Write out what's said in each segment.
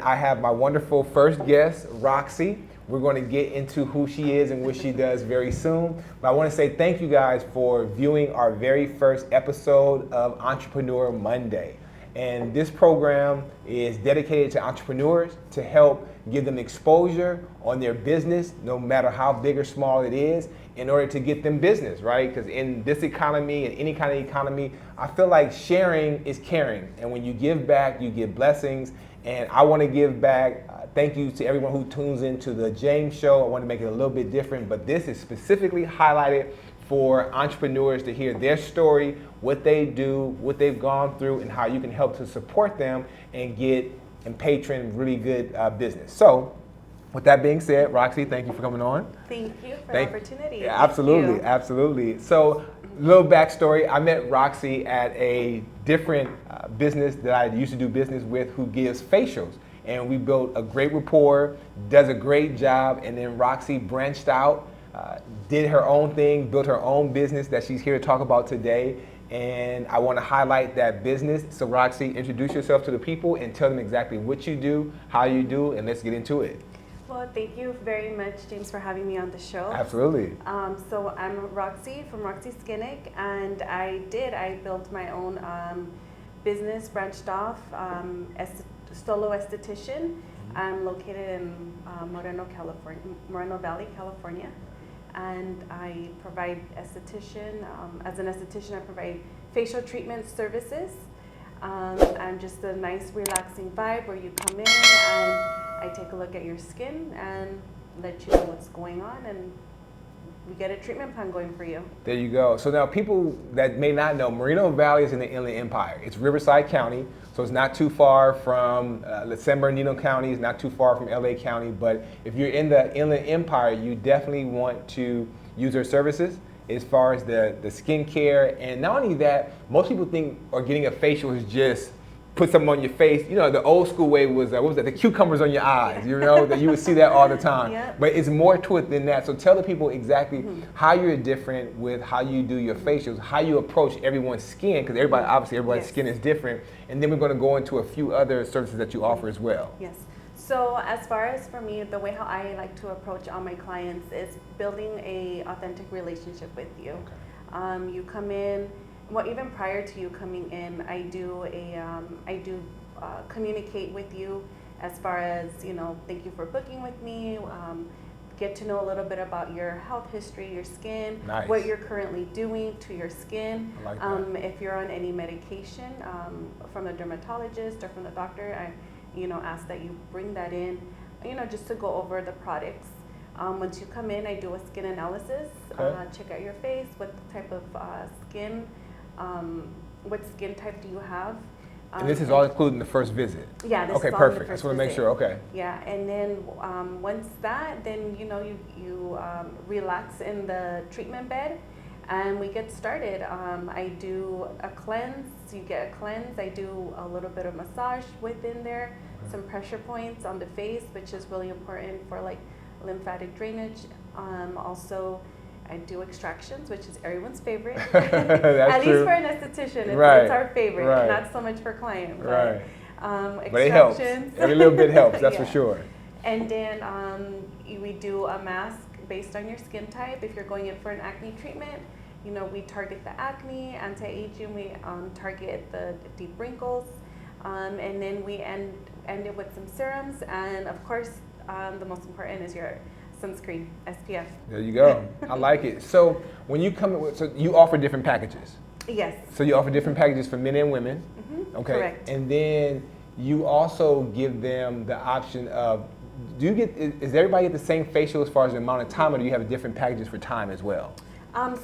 I have my wonderful first guest, RackSi. We're going to get into who she is and what she does very soon. But I want to say thank you guys for viewing our very first episode of Entrepreneur Monday. And this program is dedicated to entrepreneurs to help give them exposure on their business, no matter how big or small it is, in order to get them business, right? Because in this economy, in any kind of economy, I feel like sharing is caring. And when you give back, you get blessings. And I want to give back. Thank you to everyone who tunes into the James Show. I want to make it a little bit different, but this is specifically highlighted for entrepreneurs to hear their story, what they do, what they've gone through, and how you can help to support them and get and patron really good business. So, with that being said, RackSi, thank you for coming on. Thank you for the opportunity. Yeah, absolutely, absolutely. So, little backstory, I met RackSi at a different business that I used to do business with who gives facials. And we built a great rapport, does a great job, and then RackSi branched out, did her own thing, built her own business that she's here to talk about today. And I want to highlight that business. So RackSi, introduce yourself to the people and tell them exactly what you do, how you do, and let's get into it. Well, thank you very much, James, for having me on the show. Absolutely. So I'm RackSi from RackSi Skinnic, and I built my own business, branched off, solo esthetician. I'm located in Moreno Valley, California, and I provide esthetician. As an esthetician, I provide facial treatment services. And just a nice, relaxing vibe where you come in and I take a look at your skin and let you know what's going on, and we get a treatment plan going for you. There you go. So now people that may not know, Moreno Valley is in the Inland Empire. It's Riverside County, so it's not too far from San Bernardino County, it's not too far from LA County, but if you're in the Inland Empire, you definitely want to use their services as far as the skincare. And not only that, most people think or getting a facial is just put something on your face. You know, the old school way was, what was that? The cucumbers on your eyes, you know, that you would see that all the time. Yep. But it's more to it than that. So tell the people exactly how you're different with how you do your facials, how you approach everyone's skin, because obviously everybody's skin is different. And then we're going to go into a few other services that you offer as well. Yes. So as far as for me, the way how I like to approach all my clients is building a authentic relationship with you. Okay. You come in. Well, even prior to you coming in, I do communicate with you as far as, you know, thank you for booking with me, get to know a little bit about your health history, your skin, nice. What you're currently doing to your skin. I like that. If you're on any medication from a dermatologist or from the doctor, I, you know, ask that you bring that in, you know, just to go over the products. Once you come in, I do a skin analysis, check out your face, what type of skin, what skin type do you have? And this is all included in the first visit? Yeah, this is all perfect. in the first I just want to make visit. sure, okay. Yeah, and then once that, then you know, you relax in the treatment bed and we get started. I do a cleanse, you get a cleanse, I do a little bit of massage within there, some pressure points on the face, which is really important for like lymphatic drainage. Also, I do extractions, which is everyone's favorite. At least for an esthetician, it's our favorite, not so much for client. But, extractions. But it helps. Every little bit helps, that's for sure. And then we do a mask based on your skin type. If you're going in for an acne treatment, you know, we target the acne, anti-aging, we target the deep wrinkles, and then we end it with some serums, and of course, the most important is your sunscreen, SPF. There you go. I like it. So when you come in with, so you offer different packages? Yes. So you offer different packages for men and women? Okay. Correct. And then you also give them the option of, is everybody get the same facial as far as the amount of time, or do you have different packages for time as well?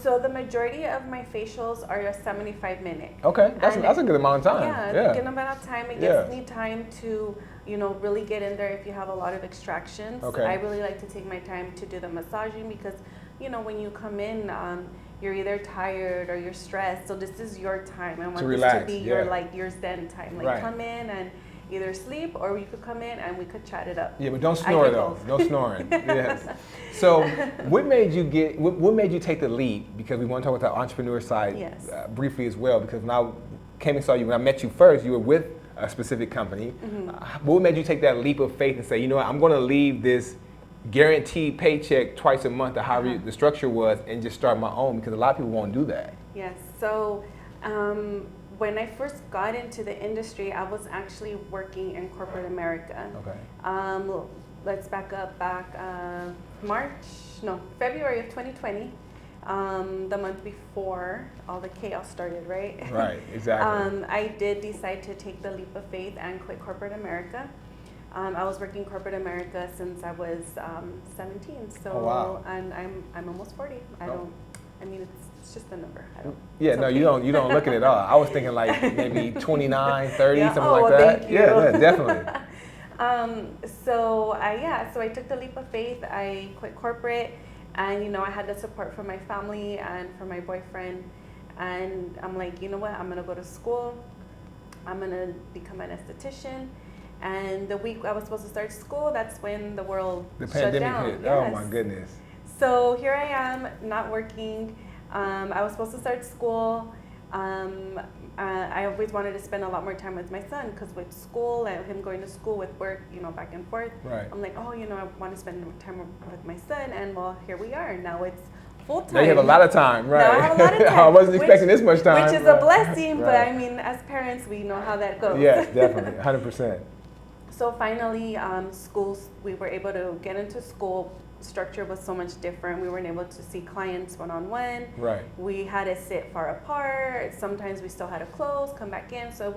So the majority of my facials are a 75-minute. Okay, that's a good amount of time. Yeah, a good amount of time. It gives me time to, you know, really get in there if you have a lot of extractions. Okay. I really like to take my time to do the massaging because, you know, when you come in, you're either tired or you're stressed. So this is your time. I want to relax, this to be your zen time. Like come in and either sleep, or you could come in and we could chat it up. Yeah, but don't snore though. No snoring. Yes. So, what made you take the leap? Because we want to talk about the entrepreneur side briefly as well. Because when I came and saw you, when I met you first, you were with a specific company. What made you take that leap of faith and say, you know what, I'm going to leave this guaranteed paycheck twice a month, or however the structure was, and just start my own? Because a lot of people won't do that. Yes. So when I first got into the industry, I was actually working in corporate America. Okay. Let's back up February of 2020. The month before all the chaos started, right? Right, exactly. I did decide to take the leap of faith and quit corporate America. I was working corporate America since I was 17. So, oh, wow. And I'm almost 40. I mean, it's just a number. I don't. Yeah, no, you don't look at it at all. I was thinking like maybe 29, 30, something like well, that. Thank you. Yeah, definitely. So I took the leap of faith. I quit corporate, and I had the support from my family and from my boyfriend, and I'm like, you know what, I'm gonna go to school. I'm gonna become an esthetician. And the week I was supposed to start school, that's when the world shut down. Hit. Yes. Oh my goodness. So here I am, not working. I was supposed to start school. I always wanted to spend a lot more time with my son, because with school and him going to school, with work, back and forth. Right. I'm like, I want to spend more time with my son, and well, here we are. Now it's full time. Now you have a lot of time, right? Now I have a lot of time. I wasn't expecting this much time. Which is a blessing, but I mean, as parents, we know how that goes. Yes, definitely, 100%. So finally, schools, we were able to get into school. Structure was so much different. We weren't able to see clients one-on-one. Right. We had to sit far apart. Sometimes we still had to close, come back in. So it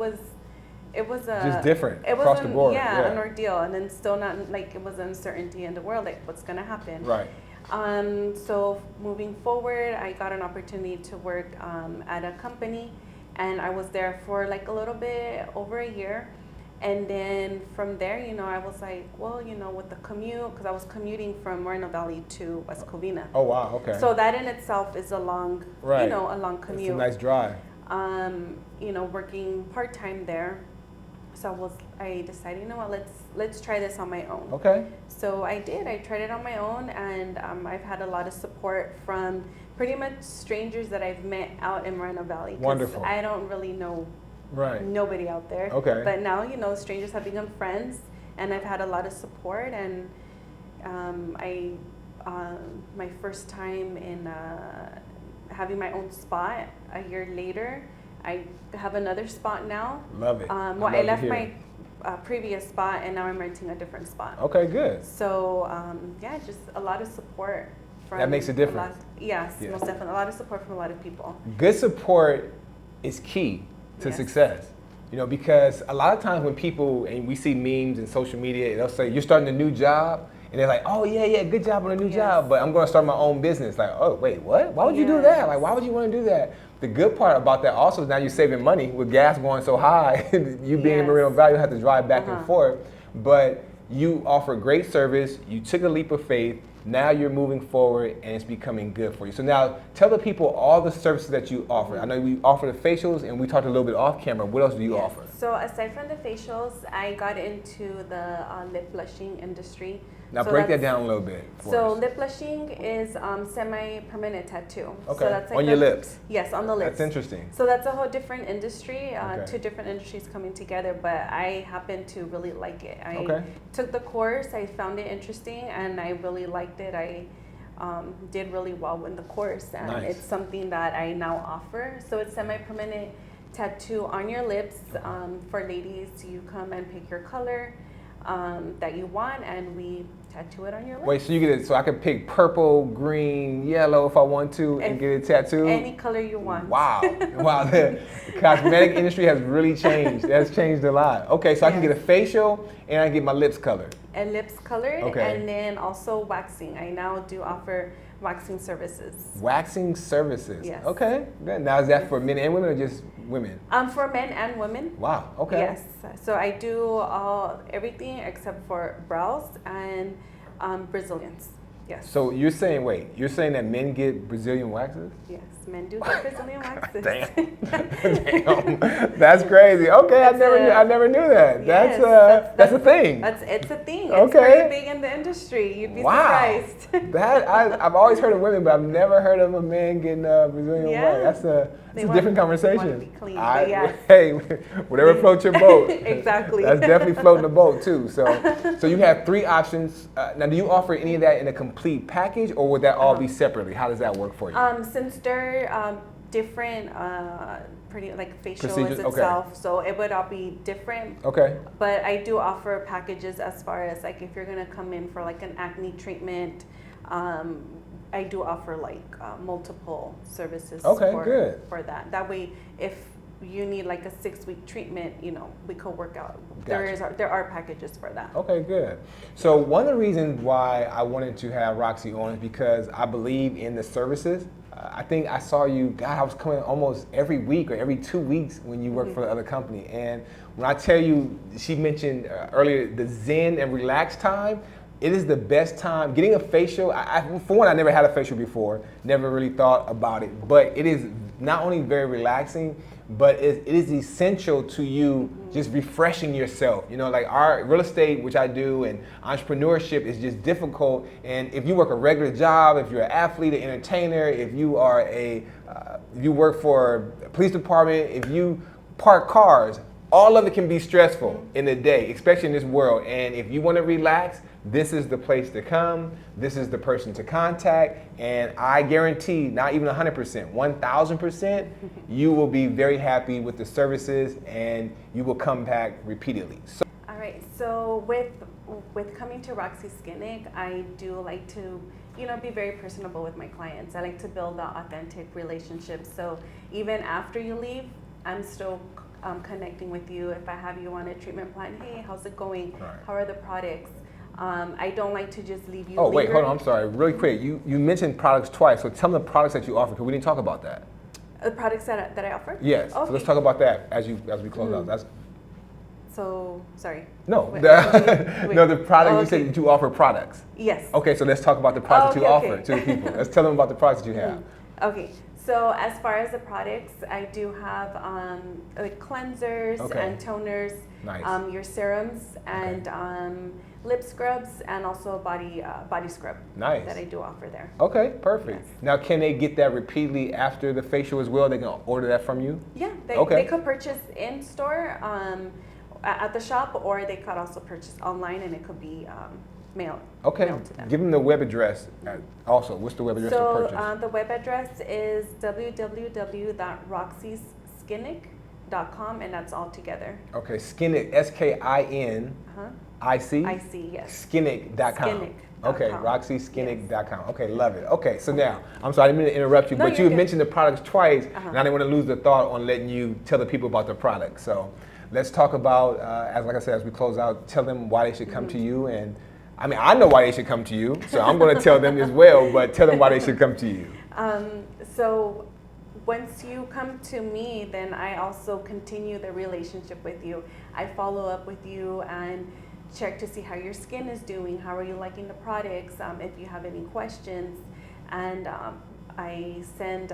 was just different it across the board. Yeah, an ordeal. And then still not, like, it was uncertainty in the world, like what's gonna happen. Right. So moving forward, I got an opportunity to work at a company, and I was there for like a little bit over a year. And then from there, I was like, well, with the commute, because I was commuting from Moreno Valley to West Covina. Oh, wow, okay. So that in itself is a long, right. a long commute. It's a nice drive. Working part-time there. So I decided, let's try this on my own. Okay. So I did. I tried it on my own, and I've had a lot of support from pretty much strangers that I've met out in Moreno Valley. Wonderful. I don't really know nobody out there. Okay. But now, strangers have become friends, and I've had a lot of support. And my first time in having my own spot, a year later, I have another spot now. Love it. I left my previous spot, and now I'm renting a different spot. Okay, good. So just a lot of support from. That makes a difference. Yes, most definitely. A lot of support from a lot of people. Good support is key to success. Because a lot of times when people, and we see memes in social media, they'll say, you're starting a new job, and they're like, oh yeah, good job on a new job, but I'm going to start my own business. Like, oh, wait, what? Why would you do that? Like, why would you want to do that? The good part about that also is now you're saving money with gas going so high. You being in Moreno Valley, you have to drive back and forth, but you offer great service, you took a leap of faith, now you're moving forward and it's becoming good for you. So now tell the people all the services that you offer. I know we offer the facials, and we talked a little bit off camera. What else do you offer? So aside from the facials, I got into the lip blushing industry. Now break that down a little bit for us. Lip blushing is semi-permanent tattoo. Okay, so that's like on your lips? Yes, on the lips. That's interesting. So that's a whole different industry, two different industries coming together, but I happen to really like it. I took the course, I found it interesting, and I really liked it. I did really well in the course, and it's something that I now offer. So it's semi-permanent tattoo on your lips. For ladies, you come and pick your color that you want, and we tattoo it on your lips. Wait, so you get it? So I can pick purple, green, yellow if I want to, and get it tattooed? Any color you want. Wow, wow! The cosmetic industry has really changed. That's changed a lot. Okay, so I can get a facial, and I can get my lips colored. And lips colored, and then also waxing. I now do offer waxing services. Waxing services. Yes. Okay. Good. Now is that for men and women, or just women? For men and women. Wow. Okay. Yes. So I do everything except for brows and Brazilians. Yes. So you're saying that men get Brazilian waxes? Yes, men do get Brazilian waxes. Damn. That's crazy. Okay, I never knew that. Yes, that's a thing. It's a thing. Okay. It's very big in the industry. You'd be surprised. I've always heard of women, but I've never heard of a man getting Brazilian wax. It's a different conversation. Want to be clean, but yes. Hey, whatever floats your boat. Exactly. That's definitely floating the boat too. So you have 3 options. Now, do you offer any of that in a complete package, or would that all be separately? How does that work for you? Since they're different, pretty like facial Procedures? is itself, so it would all be different. Okay. But I do offer packages as far as like if you're gonna come in for like an acne treatment. I do offer like multiple services for that. That way, if you need like a 6-week treatment, you know, we could work out. Gotcha. There are packages for that. Okay, good. So one of the reasons why I wanted to have RackSi on is because I believe in the services. I think I saw you, God, I was coming almost every week or every 2 weeks when you worked for the other company. And when I tell you, she mentioned earlier the zen and relax time. It is the best time. Getting a facial, for one, I never had a facial before, never really thought about it, but it is not only very relaxing, but it is essential to you just refreshing yourself. You know, like our real estate, which I do, and entrepreneurship is just difficult. And if you work a regular job, if you're an athlete, an entertainer, if you are if you work for a police department, if you park cars, all of it can be stressful in the day, especially in this world. And if you want to relax, this is the place to come. This is the person to contact. And I guarantee, not even 100%, 1,000%, you will be very happy with the services and you will come back repeatedly. So, all right, so with coming to RackSi Skinnic, I do like to, you know, be very personable with my clients. I like to build an authentic relationship. So even after you leave, I'm still connecting with you. If I have you on a treatment plan, hey, how's it going? Right. How are the products? I don't like to just leave you. Oh, wait, lingering. hold on, I'm sorry. Really quick, you mentioned products twice, so tell me the products that you offer, because we didn't talk about that. The products that I offer? Yes, okay. So let's talk about that as we close out. That's So, sorry. No, Wait, no, the product, you okay. said that you offer products. Yes. Okay, so let's talk about the products that you offer okay. to the people. Let's tell them about the products that you have. Okay, so as far as the products, I do have like cleansers and toners, Nice. Your serums and lip scrubs, and also body scrub. Nice. That I do offer there. Okay, perfect. Yes. Now, can they get that repeatedly after the facial as well? They can order that from you? Yeah, Okay. they could purchase in store at the shop, or they could also purchase online, and it could be mailed. Okay, mailed to them. give them the web address also. What's the web address to purchase? So the web address is www.roxyskinnic.com, and that's all together. Okay, Skinnic, S-K-I-N-I-C? I-C, yes. Skinnic.com. Skinnic.com. Okay, RackSiSkinnic.com. Okay, love it. Okay, so now, I'm sorry, I didn't mean to interrupt you, No, but you're you good. mentioned the products twice, and I didn't want to lose the thought on letting you tell the people about the products. So let's talk about, like I said, as we close out, tell them why they should come to you. And I mean, I know why they should come to you, so I'm going to tell them as well, but tell them why they should come to you. So once you come to me, then I also continue the relationship with you. I follow up with you and check to see how your skin is doing, how are you liking the products, if you have any questions, and I send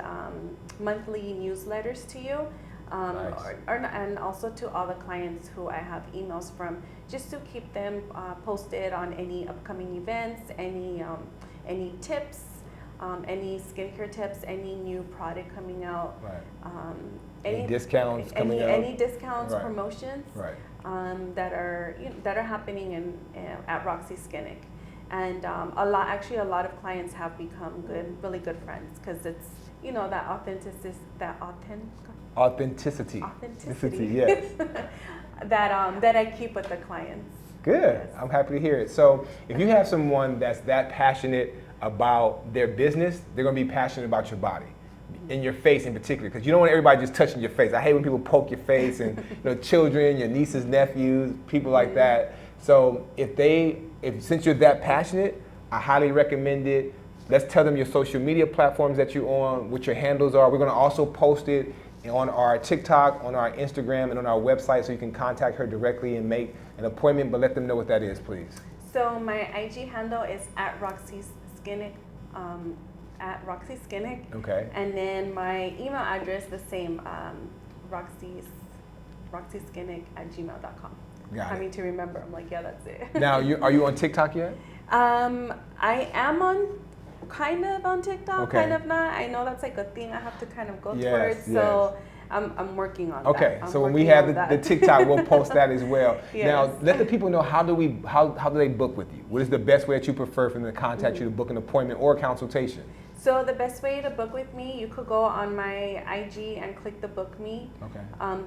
monthly newsletters to you, Nice. and also to all the clients who I have emails from, just to keep them posted on any upcoming events, any tips, any skincare tips, any new product coming out, Right. any discounts coming out? any discounts, Right. promotions, Right. that are happening at RackSi Skinnic, and a lot of clients have become really good friends, because it's that Authenticity. authenticity Yes. that I keep with the clients. Good. Yes. I'm happy to hear it. So if you have someone that's that passionate about their business, they're going to be passionate about your body, in your face in particular, because you don't want everybody just touching your face. I hate when people poke your face, and children, your nieces, nephews, people like that. So since you're that passionate, I highly recommend it. Let's tell them your social media platforms that you're on, what your handles are. We're going to also post it on our TikTok, on our Instagram, and on our website, so you can contact her directly and make an appointment, but let them know what that is, please. So my IG handle is at RackSi Skinnic, Okay. and then my email address the same, roxyskinnic@gmail.com. Got it. Having to remember, I'm like, yeah, that's it. Now, are you on TikTok yet? I am on kind of on TikTok, Okay. kind of not. I know that's like a thing I have to kind of go Yes, towards. So I'm working on that. Okay, I'm so when we working have on the that. TikTok, we'll post that as well. Yes. Now, let the people know how do they book with you? What is the best way that you prefer for them to contact you to book an appointment or a consultation? So the best way to book with me, you could go on my IG and click the book me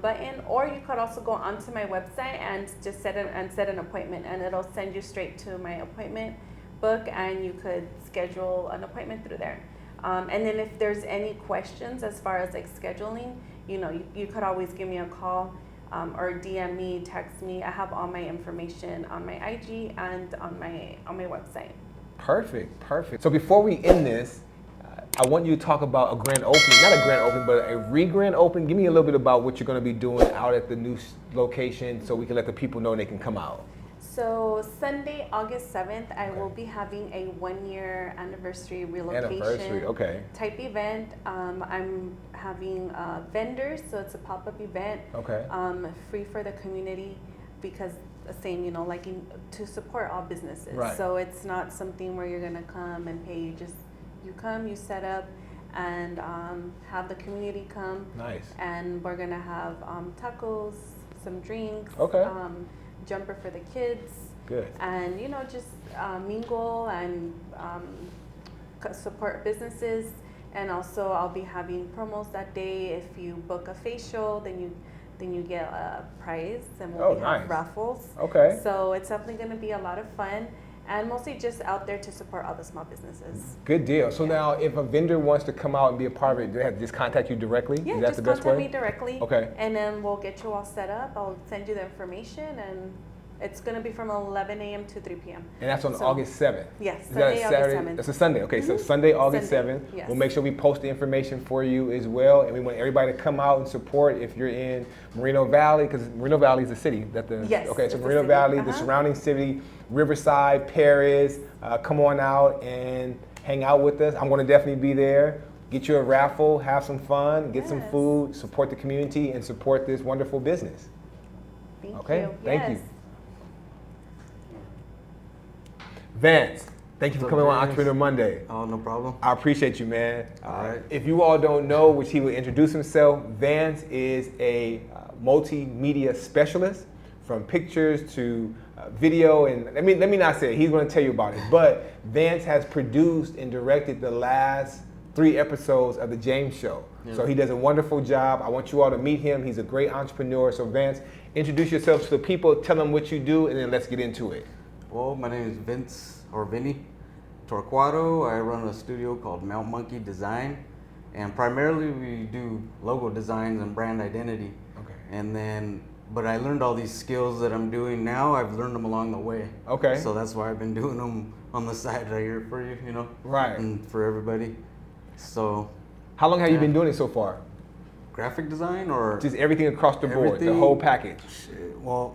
button, or you could also go onto my website and just set an appointment, and it'll send you straight to my appointment book, and you could schedule an appointment through there. And then if there's any questions as far as like scheduling, you could always give me a call or DM me, text me. I have all my information on my IG and on my website. Perfect. So before we end this, I want you to talk about a grand opening, not a grand opening, but a re-grand opening. Give me a little bit about what you're going to be doing out at the new location so we can let the people know they can come out. So Sunday, August 7th, I will be having a 1-year anniversary relocation type event. I'm having vendors, so it's a pop-up event, free for the community, because same, to support all businesses. Right. So it's not something where you're gonna come and pay. You come, you set up, and have the community come. Nice. And we're gonna have tacos, some drinks. Jumper for the kids. Good. And just mingle and support businesses. And also I'll be having promos that day. If you book a facial, then you get a prize, and we'll have raffles. Okay. So it's definitely going to be a lot of fun, and mostly just out there to support all the small businesses. Good deal. So now, if a vendor wants to come out and be a part of it, do they have to just contact you directly? Yeah, Is that just the best contact way? me directly. Okay. And then we'll get you all set up. I'll send you the information, and it's going to be from 11 a.m. to 3 p.m. And that's on August 7th? Yes, Sunday, August 7th. That's a Sunday. Okay, so Sunday, August 7th. Yes. We'll make sure we post the information for you as well. And we want everybody to come out and support if you're in Moreno Valley, because Moreno Valley is a city. Yes. Okay, so Moreno Valley, the surrounding city, Riverside, Paris, come on out and hang out with us. I'm going to definitely be there. Get you a raffle, have some fun, get some food, support the community, and support this wonderful business. Thank you. Thank you. Vance, thank you for coming on Entrepreneur Monday. Oh, no problem. I appreciate you, man. All right. If you all don't know, which he will introduce himself, Vance is a multimedia specialist, from pictures to video, and let me not say it. He's going to tell you about it. But Vance has produced and directed the last 3 episodes of the James Show. Yeah. So he does a wonderful job. I want you all to meet him. He's a great entrepreneur. So Vance, introduce yourself to the people, tell them what you do, and then let's get into it. Well, my name is Vinny Torquato. I run a studio called Mount Monkey Design, and primarily we do logo designs and brand identity. Okay. But I learned all these skills that I'm doing now. I've learned them along the way. Okay. So that's why I've been doing them on the side right here for you, Right. And for everybody. So. How long have you been doing it so far? Graphic design or? Just everything across the board, the whole package. Well,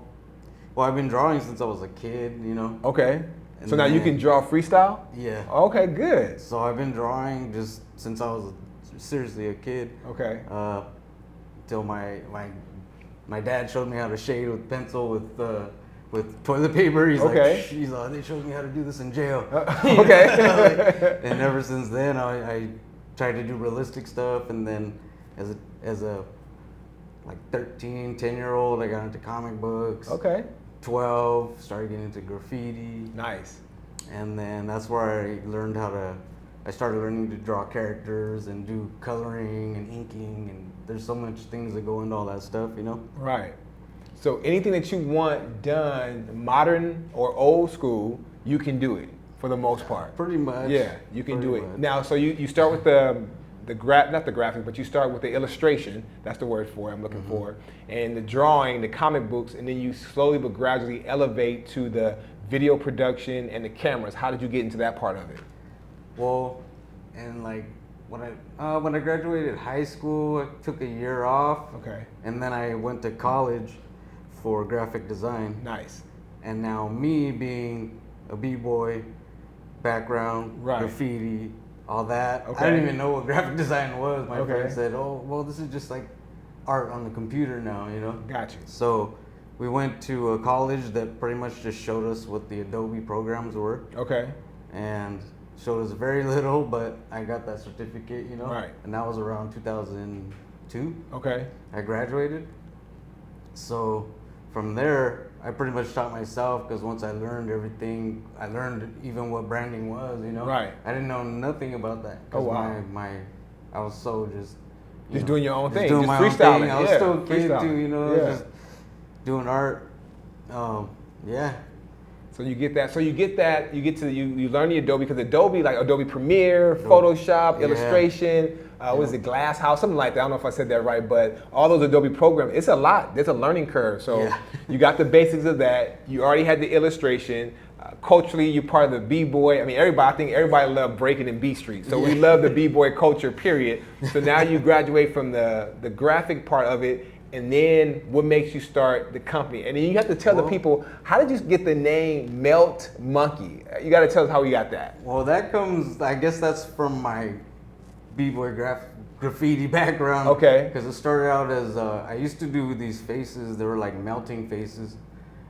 I've been drawing since I was a kid, Okay. And so now you can draw freestyle? Yeah. Okay, good. So I've been drawing just since I was seriously a kid. Okay. Till my dad showed me how to shade with pencil with toilet paper. He's like, they showed me how to do this in jail. Okay. And ever since then, I tried to do realistic stuff, and then as a 10-year-old, I got into comic books. Okay. 12, started getting into graffiti. Nice. And then that's where I started learning to draw characters and do coloring and inking, and there's so much things that go into all that stuff, Right. So anything that you want done, modern or old school, you can do it for the most part. Pretty much. Yeah, you can do it. Now, so you start with not the graphic, but you start with the illustration. That's the word for it I'm looking for. And the drawing, the comic books, and then you slowly but gradually elevate to the video production and the cameras. How did you get into that part of it? Well, and when I graduated high school, I took a year off. Okay. And then I went to college for graphic design. Nice. And now me being a b-boy background, graffiti, all that. Okay. I didn't even know what graphic design was. My friend said, "Oh, well, this is just like art on the computer now, Got you. So we went to a college that pretty much just showed us what the Adobe programs were. Okay. And showed us very little, but I got that certificate, you know. Right. And that was around 2002. Okay. I graduated. So from there, I pretty much taught myself, because once I learned everything, I learned even what branding was, you know. Right. I didn't know nothing about that. Oh, wow. I was so just doing your own thing, doing just my own freestyling. thing. I was still a kid too, you know, Yeah. just doing art. Yeah. So you get that. You learn the Adobe, because Adobe, like Adobe Premiere, Photoshop, Yeah. Illustration, what is it, Glass House, something like that. I don't know if I said that right, but all those Adobe programs, it's a lot. There's a learning curve. So Yeah. you got the basics of that. You already had the illustration. Culturally, you're part of the B-boy. I mean, I think everybody loved breaking in B Street. So we love the B-boy culture, period. So now you graduate from the graphic part of it. And then what makes you start the company? And then you have to tell the people, how did you get the name Melt Monkey? You got to tell us how we got that. Well, that comes, I guess that's from my B-boy graffiti background. Okay. Because it started out as, I used to do these faces, they were like melting faces.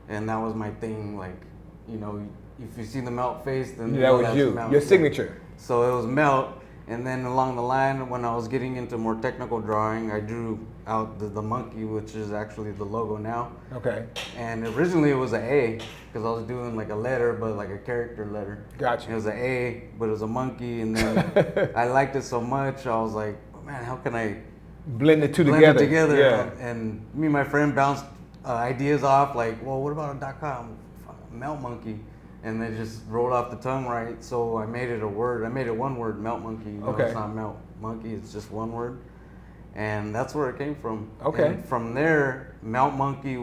And that was my thing, like, you know, if you see the melt face, then that was that's you, Melt. your signature. So it was Melt. And then along the line, when I was getting into more technical drawing, I drew out the monkey, which is actually the logo now. Okay. And originally it was an A, because I was doing like a letter, but like a character letter. Gotcha. It was an A, but it was a monkey. And then I liked it so much, I was like, oh, man, how can I Blend the two blend together. it together? Yeah. And me and my friend bounced ideas off, like, well, what about a .com? Melt monkey. And they just rolled off the tongue right, so I made it a word. I made it one word, Melt Monkey. You know, Okay. It's not Melt Monkey, it's just one word. And that's where it came from. Okay. And from there, Melt Monkey,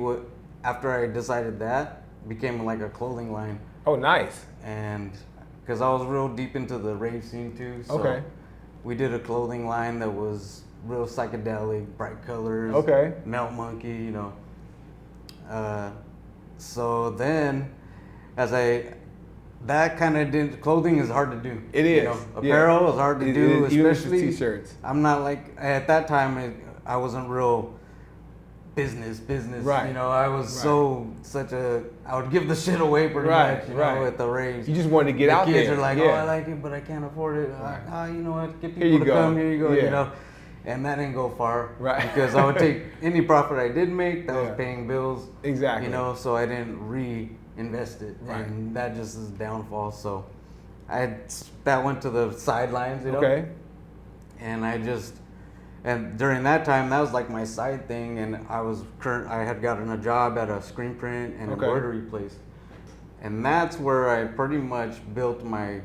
after I decided that, became like a clothing line. Oh, nice. And because I was real deep into the rave scene too. So Okay. we did a clothing line that was real psychedelic, bright colors. Okay. Melt Monkey, you know. So then, that kind of did, clothing is hard to do. It is. You know, apparel is hard to do, is, even especially t-shirts. I'm not like, at that time, I wasn't real business. Right. You know, I was I would give the shit away pretty much, you know, at the raves. You just wanted to get out there. The kids are like, oh, I like it, but I can't afford it. Right. You know what, get Here you people to go. come, here you go, Yeah. you know. And that didn't go far. Right. Because I would take any profit I did make, that was paying bills. Exactly. You know, so I didn't reinvest it. Right. And that just is a downfall. So that went to the sidelines, you know. Okay. And during that time, that was like my side thing. And I had gotten a job at a screen print and embroidery place. And that's where I pretty much built my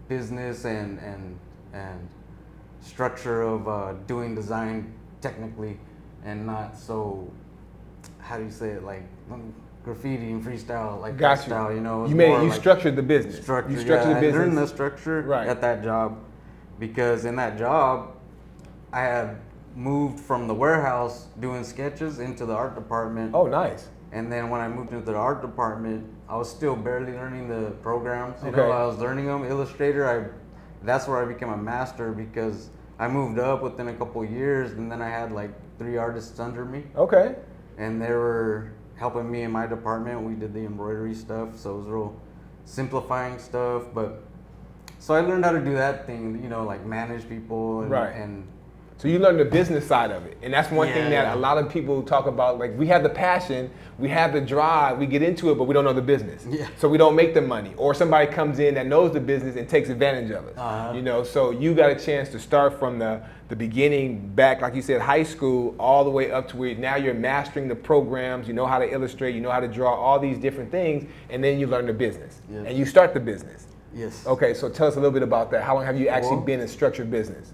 business and structure of doing design technically, and not so, how do you say it, like graffiti and freestyle, like that style, you know. You structured the business. You structured the business. I learned the structure at that job, because in that job, I had moved from the warehouse doing sketches into the art department. Oh, nice. And then when I moved into the art department, I was still barely learning the programs. You Okay. know, I was learning them. Illustrator, that's where I became a master, because I moved up within a couple of years, and then I had like 3 artists under me. Okay. And they were helping me in my department. We did the embroidery stuff, so it was real simplifying stuff. But so I learned how to do that thing, you know, like manage people and so you learn the business side of it. And that's one thing that a lot of people talk about. Like, we have the passion, we have the drive, we get into it, but we don't know the business. Yeah. So we don't make the money. Or somebody comes in that knows the business and takes advantage of it. You know, so you got a chance to start from the beginning back, like you said, high school, all the way up to where now you're mastering the programs, you know how to illustrate, you know how to draw, all these different things, and then you learn the business. Yes. And you start the business. Yes. Okay, so tell us a little bit about that. How long have you actually been in structured business?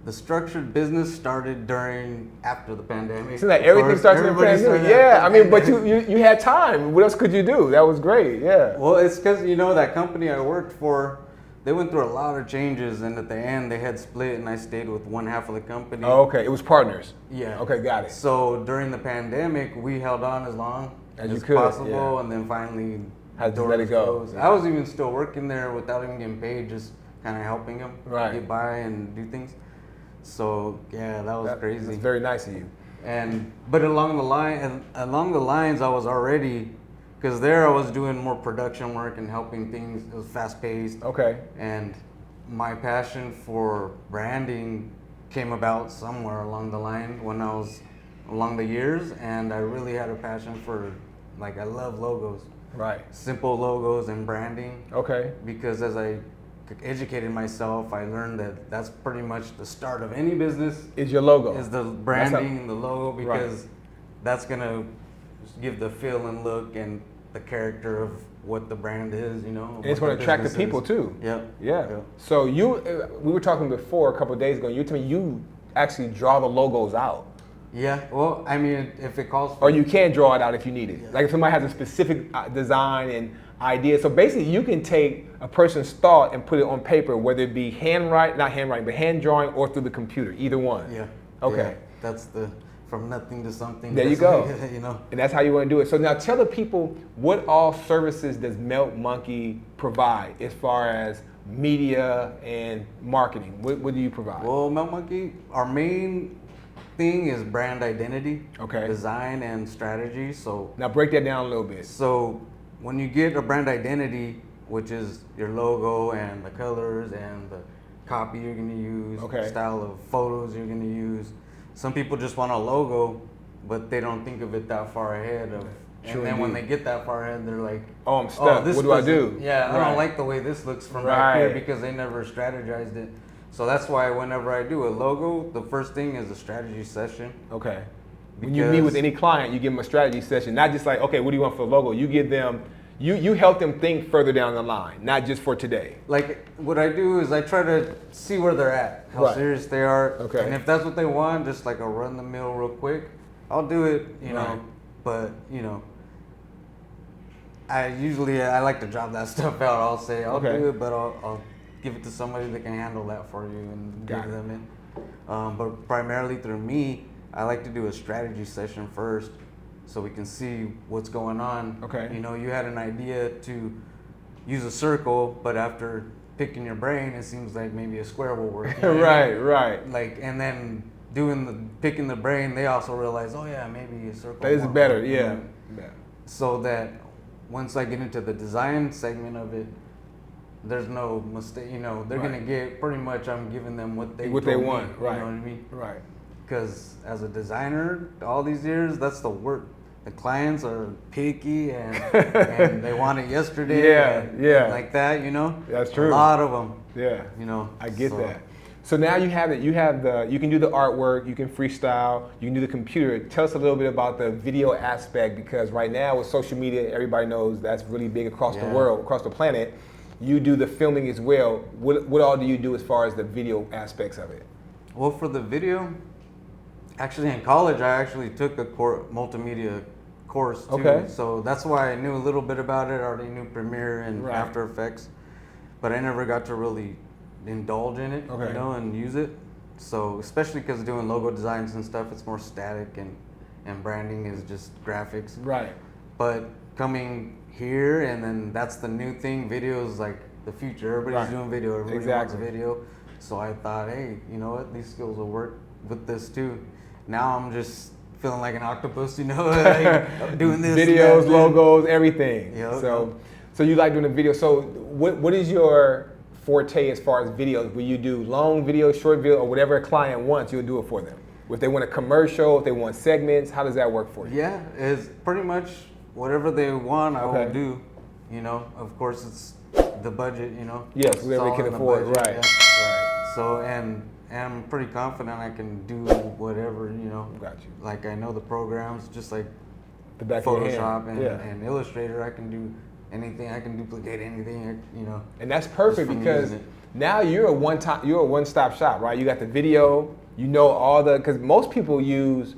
The structured business started after the pandemic. So like everything starts in the pandemic. Yeah, I mean, but you had time. What else could you do? That was great. Yeah. Well, it's because, you know, that company I worked for, they went through a lot of changes, and at the end they had split, and I stayed with one half of the company. Oh, okay. It was partners. Yeah. Okay, got it. So during the pandemic, we held on as long as you possible, and then finally had to let it go. closed. I was even still working there without even getting paid, just kind of helping them get by and do things. So yeah, that was crazy. That's very nice of you. But along the lines, I was already Because there I was doing more production work and helping things. It was fast paced. Okay. And my passion for branding came about somewhere along the line when I was along the years, and I really had a passion for, like, I love logos. Right. Simple logos and branding. Okay. Because as I educated myself, I learned that that's pretty much the start of any business. Is your logo. Is the branding, the logo, because that's gonna give the feel and look and the character of what the brand is, you know. And it's going to attract the people too. Yeah. Yeah. So we were talking before a couple of days ago. You told me you actually draw the logos out. Yeah. Well, I mean, if it calls for or you can draw it out if you need it. Yeah. Like if somebody has a specific design and idea. So basically, you can take a person's thought and put it on paper, whether it be not handwriting, but hand drawing or through the computer. Either one. Yeah. Okay. Yeah. That's the. From nothing to something. There you go. You know. And that's how you want to do it. So now tell the people, what all services does Melt Monkey provide as far as media and marketing? What do you provide? Well, Melt Monkey, our main thing is brand identity, okay, design and strategy. So now break that down a little bit. So when you get a brand identity, which is your logo and the colors and the copy you're going to use, okay, style of photos you're going to use. Some people just want a logo, but they don't think of it that far ahead of. And then when they get that far ahead, they're like, "Oh, I'm stuck. What do I do?" Yeah, I don't like the way this looks from right here because they never strategized it. So that's why whenever I do a logo, the first thing is a strategy session. Okay. When you meet with any client, you give them a strategy session, not just like, okay, what do you want for a logo? You give them, you help them think further down the line, not just for today. Like what I do is I try to see where they're at, how serious they are. Okay. And if that's what they want, just like a run the mill real quick, I'll do it, you know. But, you know, I like to drop that stuff out. I'll say, I'll do it, but I'll give it to somebody that can handle that for you and give them it. But primarily through me, I like to do a strategy session first so we can see what's going on. Okay. You know, you had an idea to use a circle, but after picking your brain, it seems like maybe a square will work. You know right. Like, and then picking the brain, they also realize, oh yeah, maybe a circle. That is better, yeah. So that once I get into the design segment of it, there's no mistake. You know, they're gonna get pretty much. I'm giving them what they want. You know what I mean? Right. Because as a designer, all these years, that's the work. The clients are picky and they want it yesterday. And like that, you know. That's true. A lot of them. Yeah. You know. I get that. So now you have it. You can do the artwork. You can freestyle. You can do the computer. Tell us a little bit about the video aspect, because right now with social media, everybody knows that's really big across the world, across the planet. You do the filming as well. What all do you do as far as the video aspects of it? Well, for the video, actually in college, I actually took a multimedia course too. Okay. So that's why I knew a little bit about it. I already knew Premiere and After Effects, but I never got to really indulge in it, you know, and use it. So especially because doing logo designs and stuff, it's more static, and branding is just graphics. Right. But coming here, and then that's the new thing. Video is like the future. Everybody's doing video. Everybody wants a video. So I thought, hey, you know what? These skills will work with this too. Now I'm just feeling like an octopus, you know, like doing this. Videos, logos, everything. Yep. So you like doing the video. So what is your forte as far as videos? Will you do long video, short video, or whatever a client wants, you'll do it for them? If they want a commercial, if they want segments, how does that work for you? Yeah, it's pretty much whatever they want, I will do. You know, of course, it's the budget, you know. Yes, whatever they can afford, right. So, and I'm pretty confident I can do whatever, you know. Got you. Like I know the programs, just like the back Photoshop and Illustrator, I can do anything. I can duplicate anything, you know. And that's perfect because now you're a one-stop shop, right? You got the video, you know all because most people use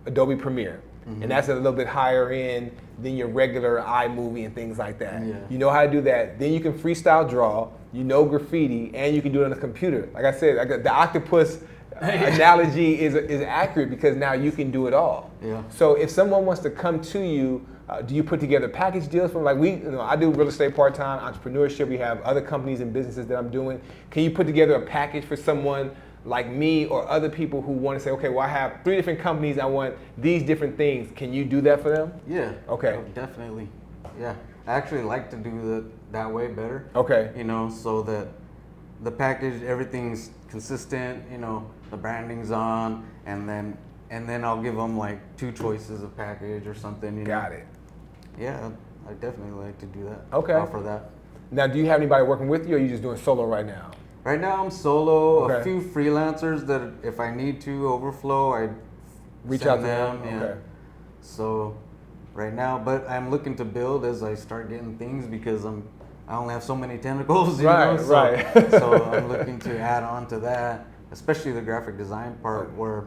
Adobe Premiere, and that's a little bit higher end than your regular iMovie and things like that. Yeah. You know how to do that. Then you can freestyle draw, you know graffiti, and you can do it on the computer. Like I said, the octopus analogy is accurate because now you can do it all. Yeah. So if someone wants to come to you, do you put together package deals from I do real estate part-time, entrepreneurship. We have other companies and businesses that I'm doing. Can you put together a package for someone like me or other people who want to say, okay, well, I have 3 different companies. I want these different things. Can you do that for them? Yeah. Okay. Definitely. Yeah, I actually like to do that way better. Okay. You know, so that the package, everything's consistent. You know, the branding's on, and then I'll give them like 2 choices of package or something. You Got know? it. Yeah, I definitely like to do that. Okay. Offer that. Now, do you have anybody working with you, or are you just doing solo right now? Right now I'm solo. Okay. A few freelancers that if I need to overflow, I Reach send out to them. Yeah. Okay. So right now, but I'm looking to build as I start getting things because I only have so many tentacles. You Right, know? So, right. so I'm looking to add on to that, especially the graphic design part where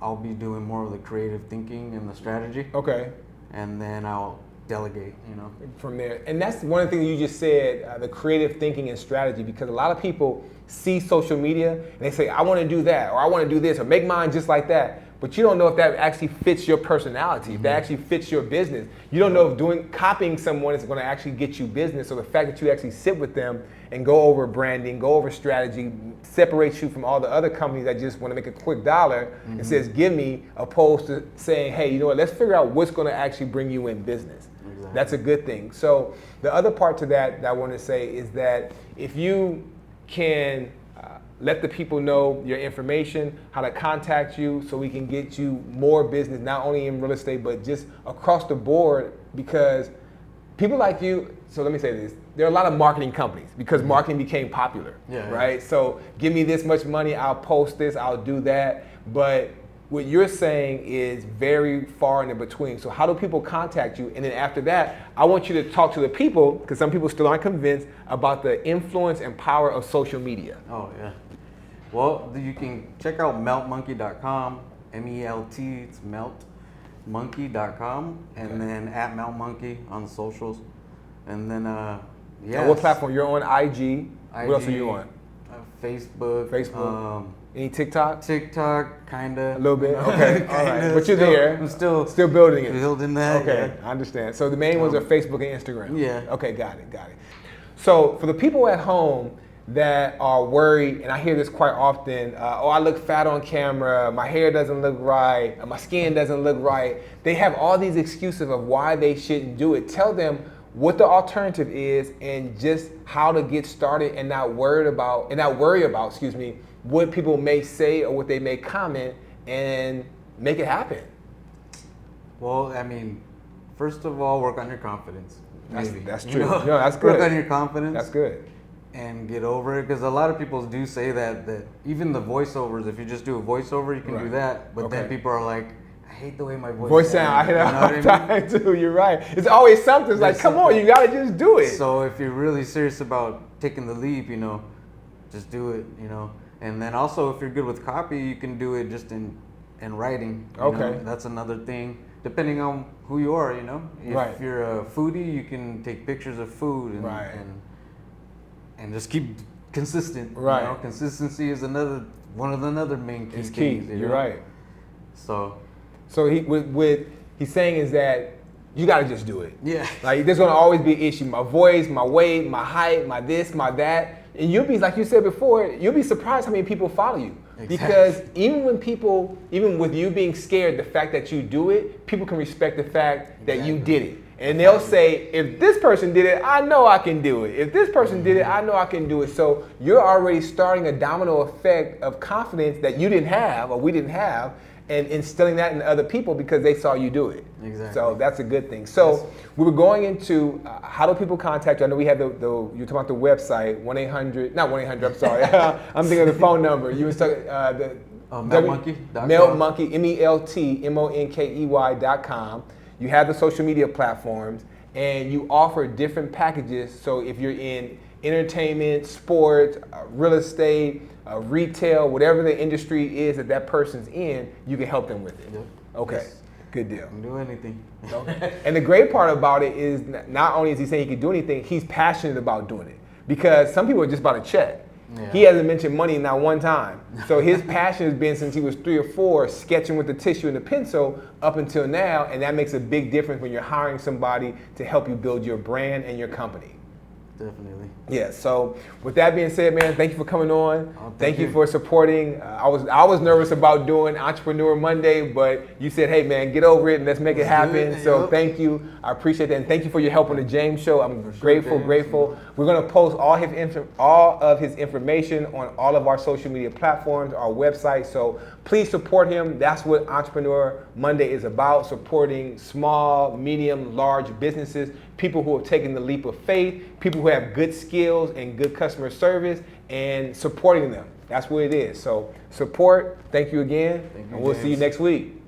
I'll be doing more of the creative thinking and the strategy. Okay. And then I'll delegate, you know. From there. And that's one of the things you just said, the creative thinking and strategy, because a lot of people see social media and they say, I want to do that, or I want to do this, or make mine just like that. But you don't know if that actually fits your personality, if that actually fits your business. You don't know if copying someone is going to actually get you business. So the fact that you actually sit with them and go over branding, go over strategy, separates you from all the other companies that just want to make a quick dollar and says, give me, opposed to saying, hey, you know what, let's figure out what's going to actually bring you in business. Exactly. That's a good thing. So the other part to that I want to say is that if you can let the people know your information, how to contact you, so we can get you more business, not only in real estate, but just across the board, because people like you, so let me say this, there are a lot of marketing companies because marketing became popular, right? So give me this much money, I'll post this, I'll do that, but what you're saying is very far and in between. So how do people contact you? And then after that, I want you to talk to the people, because some people still aren't convinced, about the influence and power of social media. Oh, yeah. Well, you can check out meltmonkey.com, MELT, it's meltmonkey.com, and then at meltmonkey on the socials. And then, yeah. And what platform? You're on IG. What else are you on? Facebook. Any TikTok? TikTok, kinda. A little bit. Okay. All right. But you're there. I'm still building it. Building that. Okay. Yeah. I understand. So the main ones are Facebook and Instagram. Yeah. Okay. Got it. So for the people at home that are worried, and I hear this quite often, oh, I look fat on camera, my hair doesn't look right, my skin doesn't look right. They have all these excuses of why they shouldn't do it. Tell them what the alternative is and just how to get started and not worry about, what people may say or what they may comment, and make it happen. Well, I mean, first of all, work on your confidence. That's true. You know? No, that's good. Work on your confidence. That's good. And get over it, because a lot of people do say that even the voiceovers, if you just do a voiceover, you can do that. But then people are like, I hate the way my voice sounds. I hear that all the time mean? too. You're right. It's always something. It's like, come on, you gotta just do it. So if you're really serious about taking the leap, you know, just do it. You know, and then also if you're good with copy, you can do it just in writing. You know? That's another thing. Depending on who you are, you know. If you're a foodie, you can take pictures of food and just keep consistent. Right. You know? Consistency is one of the main key it's things. You're right. So he's saying is that you got to just do it. Yeah. Like there's gonna always be an issue. My voice, my weight, my height, my this, my that, and you'll be, like you said before, you'll be surprised how many people follow you. Exactly. Because even with you being scared, the fact that you do it, people can respect the fact that you did it. And they'll say, if this person did it, I know I can do it. If this person did it, I know I can do it. So you're already starting a domino effect of confidence that you didn't have, or we didn't have, and instilling that in other people because they saw you do it. Exactly. So that's a good thing. So we were going into how do people contact you? I know we had you're talking about the website, 1-800, not 1-800, I'm sorry. I'm thinking of the phone number. You was talking, meltmonkey.com. meltmonkey.com. You have the social media platforms, and you offer different packages. So if you're in entertainment, sports, real estate, retail, whatever the industry is that person's in, you can help them with it. Yep. Okay, yes. Good deal. Can do anything. Okay. And the great part about it is not only is he saying he can do anything, he's passionate about doing it. Because some people are just about to check. Yeah. He hasn't mentioned money not one time. So his passion has been since he was 3 or 4, sketching with the tissue and the pencil up until now, and that makes a big difference when you're hiring somebody to help you build your brand and your company. Definitely. Yeah, so with that being said, man, thank you for coming on. Oh, thank you for supporting. I was nervous about doing Entrepreneur Monday, but you said, hey man, get over it and let's make it happen. So thank you. I appreciate that. And thank you for your help on the James Show. I'm grateful. We're going to post all of his information on all of our social media platforms, our website. So please support him. That's what Entrepreneur Monday is about, supporting small, medium, large businesses, people who have taken the leap of faith, people who have good skills and good customer service, and supporting them. That's what it is. So support. Thank you again. Thank you, and we'll see you next week.